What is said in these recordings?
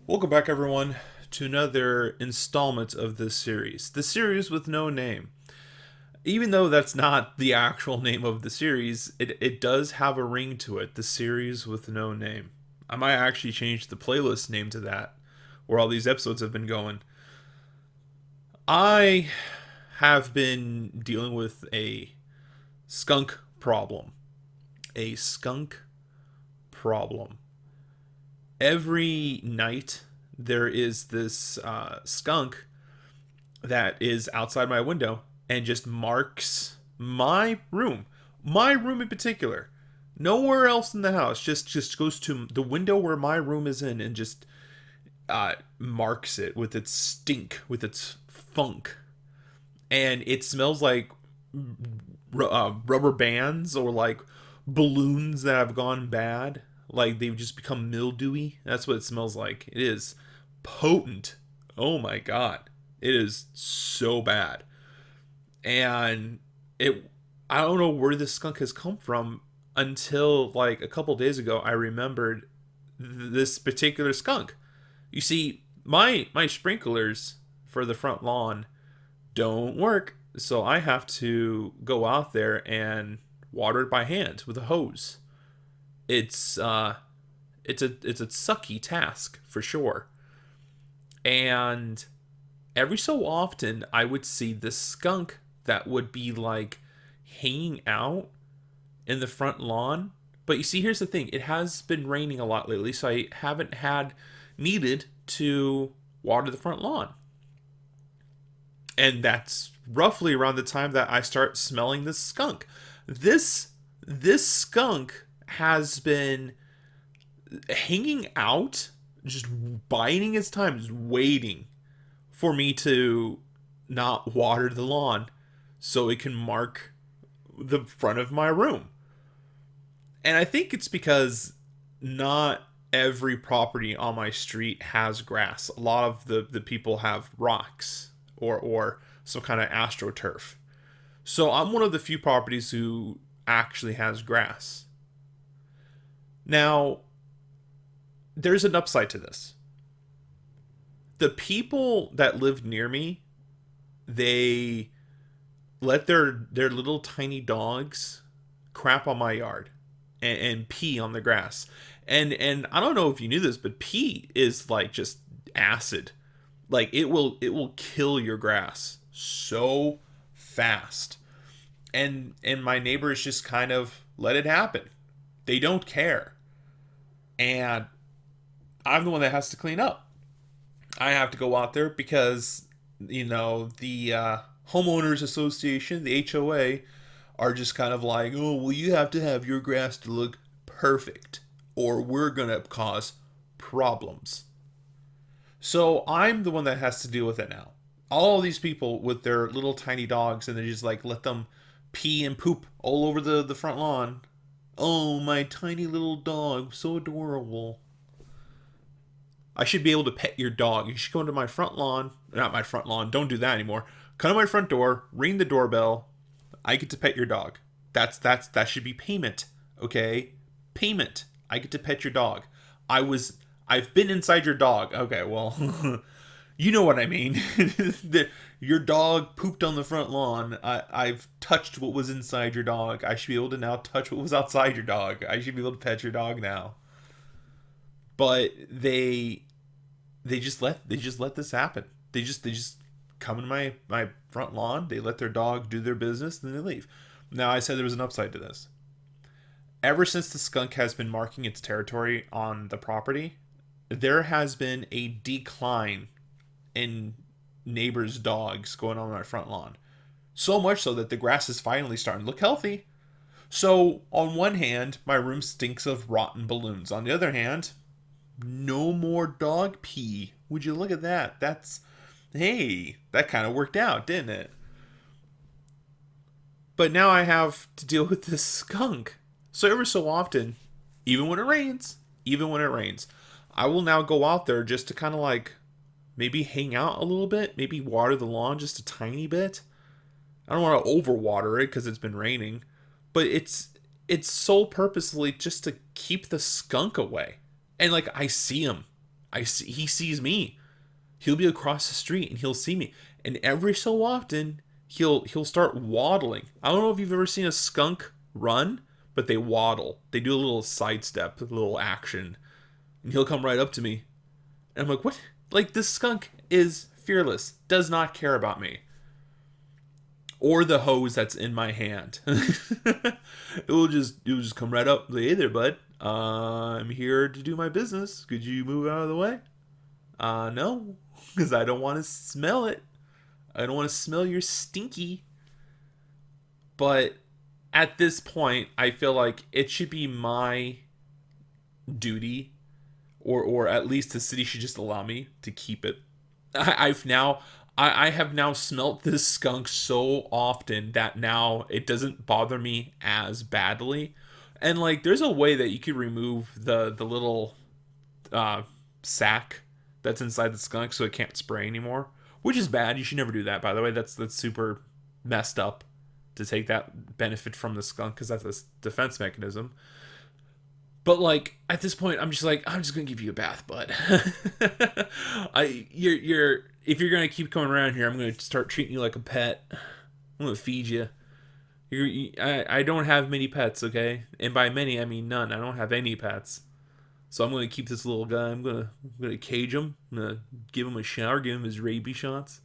Welcome back, everyone, to another installment of this series. The series with no name. Even though that's not the actual name of the series, it does have a ring to it. The series with no name. I might actually change the playlist name to that, where all these episodes have been going. I have been dealing with a skunk problem. A skunk problem. Every night there is this skunk that is outside my window and just marks my room in particular, nowhere else in the house, just goes to the window where my room is in and just marks it with its stink, with its funk. And it smells like rubber bands or like balloons that have gone bad. Like they've just become mildewy. That's what it smells like. It is potent. Oh my god. It is so bad. And it I don't know where this skunk has come from until like a couple days ago I remembered this particular skunk. You see, my sprinklers for the front lawn don't work, so I have to go out there and water it by hand with a hose. It's it's a sucky task for sure. And every so often I would see this skunk that would be like hanging out in the front lawn. But you see, here's the thing, it has been raining a lot lately, so I haven't had needed to water the front lawn. And that's roughly around the time that I start smelling this skunk. This this skunk has been hanging out, just biding its time, just waiting for me to not water the lawn so it can mark the front of my room. And I think it's because not every property on my street has grass. A lot of the people have rocks or some kind of astroturf. So I'm one of the few properties who actually has grass. Now, there's an upside to this. The people that live near me, they let their little tiny dogs crap on my yard and pee on the grass. And I don't know if you knew this, but pee is like just acid. Like it will kill your grass so fast. And my neighbors just kind of let it happen. They don't care. And I'm the one that has to clean up. I have to go out there because the homeowners association, the HOA, are just kind of like, oh, well, you have to have your grass to look perfect, or we're gonna cause problems. So I'm the one that has to deal with it now. All of these people with their little tiny dogs, and they just like let them pee and poop all over the front lawn. Oh, my tiny little dog, so adorable. I should be able to pet your dog. You should go into my front lawn. Not my front lawn. Don't do that anymore. Come to my front door, ring the doorbell. I get to pet your dog. That should be payment. Okay? Payment. I get to pet your dog. I've been inside your dog. Okay, well, you know what I mean. Your dog pooped on the front lawn. I've touched what was inside your dog. I should be able to now touch what was outside your dog. I should be able to pet your dog now. But they just let this happen. They just come in my front lawn. They let their dog do their business, then they leave. Now I said there was an upside to this. Ever since the skunk has been marking its territory on the property, there has been a decline in neighbors' dogs going on my front lawn. So much so that the grass is finally starting to look healthy. So, on one hand, my room stinks of rotten balloons. On the other hand, no more dog pee. Would you look at that? Hey, that kind of worked out, didn't it? But now I have to deal with this skunk. So every so often, even when it rains, I will now go out there just to kind of like maybe hang out a little bit, maybe water the lawn just a tiny bit. I don't want to overwater it because it's been raining, but it's so purposely just to keep the skunk away. And like I see him. He sees me. He'll be across the street and he'll see me, and every so often he'll start waddling. I don't know if you've ever seen a skunk run, but they waddle. They do a little sidestep, a little action, and he'll come right up to me, and I'm like, what? Like, this skunk is fearless, does not care about me or the hose that's in my hand. It will just come right up. Like, hey there, bud. I'm here to do my business. Could you move out of the way? No, because I don't want to smell it. I don't want to smell your stinky. But at this point, I feel like it should be my duty, or at least the city should just allow me to keep it. I have now smelt this skunk so often that now it doesn't bother me as badly. And like, there's a way that you could remove the little uh, sack that's inside the skunk so it can't spray anymore, which is bad. You should never do that, by the way. That's super messed up to take that benefit from the skunk, because that's a defense mechanism. But like, at this point, I'm just like, I'm just gonna give you a bath, bud. You're if you're gonna keep coming around here, I'm gonna start treating you like a pet. I'm gonna feed you. I don't have many pets, okay? And by many, I mean none. I don't have any pets. So I'm gonna keep this little guy. I'm gonna cage him. I'm gonna give him a shower, give him his rabies shots,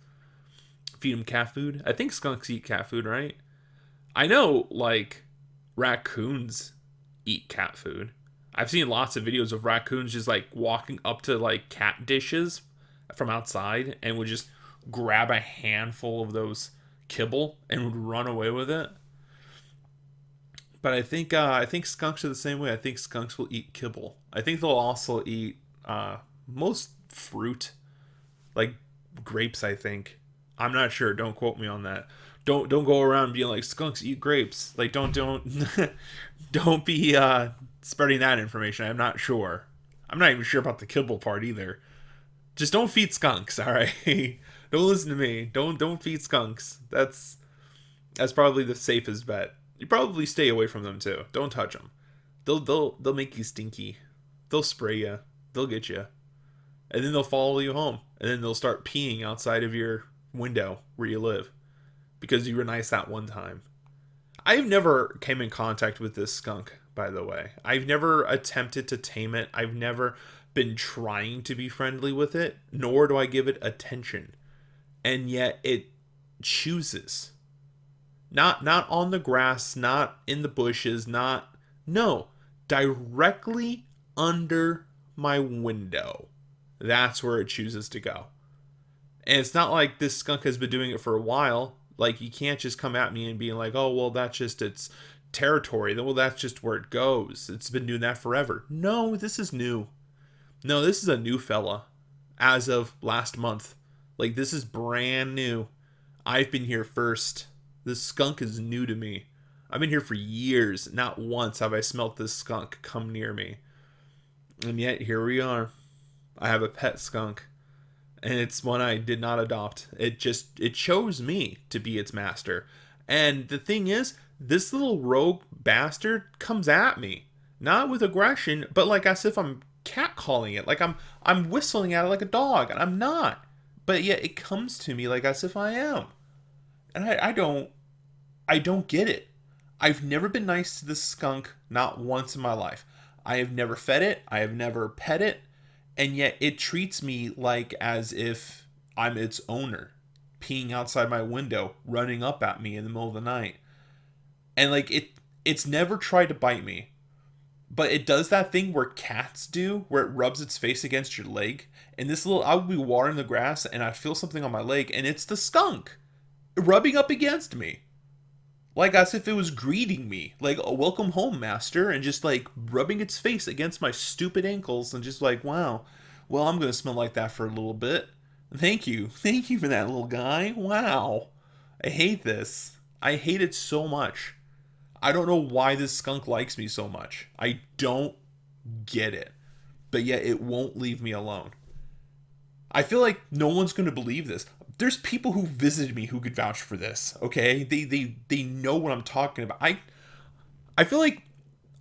feed him cat food. I think skunks eat cat food, right? I know, like, raccoons eat cat food. I've seen lots of videos of raccoons just like walking up to like cat dishes from outside and would just grab a handful of those kibble and would run away with it. But I think skunks are the same way. I think skunks will eat kibble. I think they'll also eat most fruit, like grapes. I think. I'm not sure. Don't quote me on that. Don't go around being like skunks eat grapes. Like, don't don't be spreading that information. I'm not sure. I'm not even sure about the kibble part either. Just don't feed skunks. All right. Don't listen to me. Don't feed skunks. That's probably the safest bet. You probably stay away from them too. Don't touch them. They'll make you stinky. They'll spray you. They'll get you, and then they'll follow you home, and then they'll start peeing outside of your window where you live because you were nice that one time. I've never came in contact with this skunk, by the way. I've never attempted to tame it. I've never been trying to be friendly with it, nor do I give it attention. And yet it chooses. Not on the grass, not in the bushes, not no, directly under my window. That's where it chooses to go. And it's not like this skunk has been doing it for a while. Like, you can't just come at me and be like, oh, well, that's just its territory. Well, that's just where it goes. It's been doing that forever. No, this is new. No, this is a new fella as of last month. Like, this is brand new. I've been here first. This skunk is new to me. I've been here for years. Not once have I smelt this skunk come near me. And yet, here we are. I have a pet skunk. And it's one I did not adopt. It chose me to be its master. And the thing is, this little rogue bastard comes at me, not with aggression, but like as if I'm catcalling it, like I'm whistling at it like a dog, and I'm not. But yet it comes to me like as if I am, and I don't get it. I've never been nice to this skunk, not once in my life. I have never fed it. I have never pet it. And yet it treats me like as if I'm its owner, peeing outside my window, running up at me in the middle of the night. And like, it's never tried to bite me, but it does that thing where cats do, where it rubs its face against your leg. And I would be watering the grass and I feel something on my leg, and it's the skunk rubbing up against me. Like as if it was greeting me, like, oh, welcome home, master, and just like rubbing its face against my stupid ankles, and just like, wow, well, I'm gonna smell like that for a little bit. Thank you for that, little guy. Wow, I hate this. I hate it so much. I don't know why this skunk likes me so much. I don't get it, but yet it won't leave me alone. I feel like no one's gonna believe this. There's people who visited me who could vouch for this. Okay, they know what I'm talking about. I feel like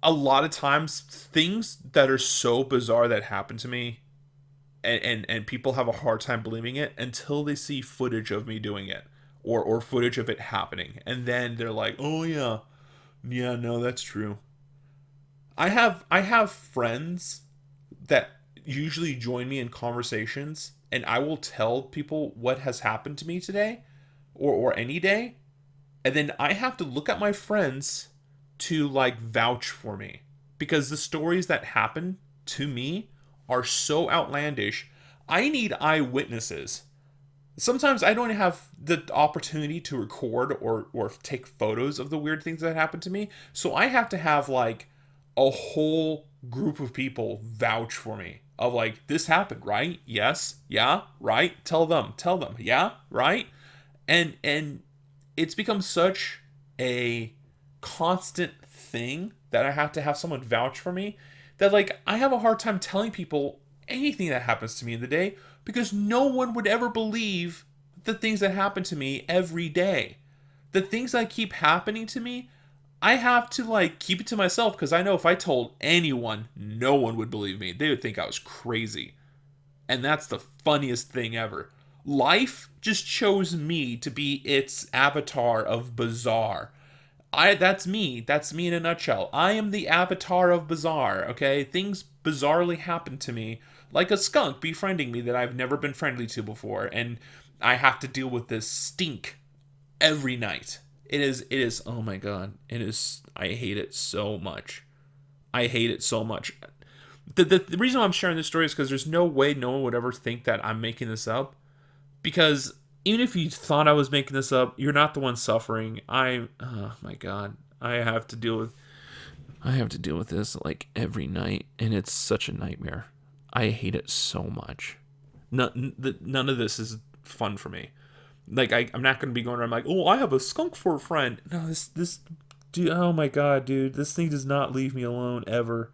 a lot of times things that are so bizarre that happen to me, and people have a hard time believing it until they see footage of me doing it, or footage of it happening, and then they're like, oh yeah, yeah, no, that's true. I have friends that usually join me in conversations, and I will tell people what has happened to me today, or any day, and then I have to look at my friends to like vouch for me, because the stories that happen to me are so outlandish. I need eyewitnesses. Sometimes I don't have the opportunity to record or take photos of the weird things that happen to me, so I have to have like a whole group of people vouch for me, of like, this happened, right? Yes, yeah, right. Tell them, yeah, right. And it's become such a constant thing that I have to have someone vouch for me, that like I have a hard time telling people anything that happens to me in the day, because no one would ever believe the things that happen to me every day. The things that keep happening to me, I have to like keep it to myself, because I know if I told anyone, no one would believe me. They would think I was crazy. And that's the funniest thing ever. Life just chose me to be its avatar of bizarre. That's me. That's me in a nutshell. I am the avatar of bizarre, okay? Things bizarrely happen to me, like a skunk befriending me that I've never been friendly to before, and I have to deal with this stink every night. It is oh my god. It is I hate it so much. I hate it so much. The reason why I'm sharing this story is because there's no way no one would ever think that I'm making this up. Because even if you thought I was making this up, you're not the one suffering. Oh my god, I have to deal with this like every night, and it's such a nightmare. I hate it so much. None of this is fun for me. Like I'm not gonna be going around like, oh, I have a skunk for a friend. No, this dude. Oh my god, dude, this thing does not leave me alone ever.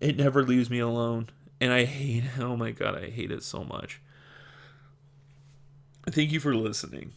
It never leaves me alone, and I hate. Oh my god, I hate it so much. Thank you for listening.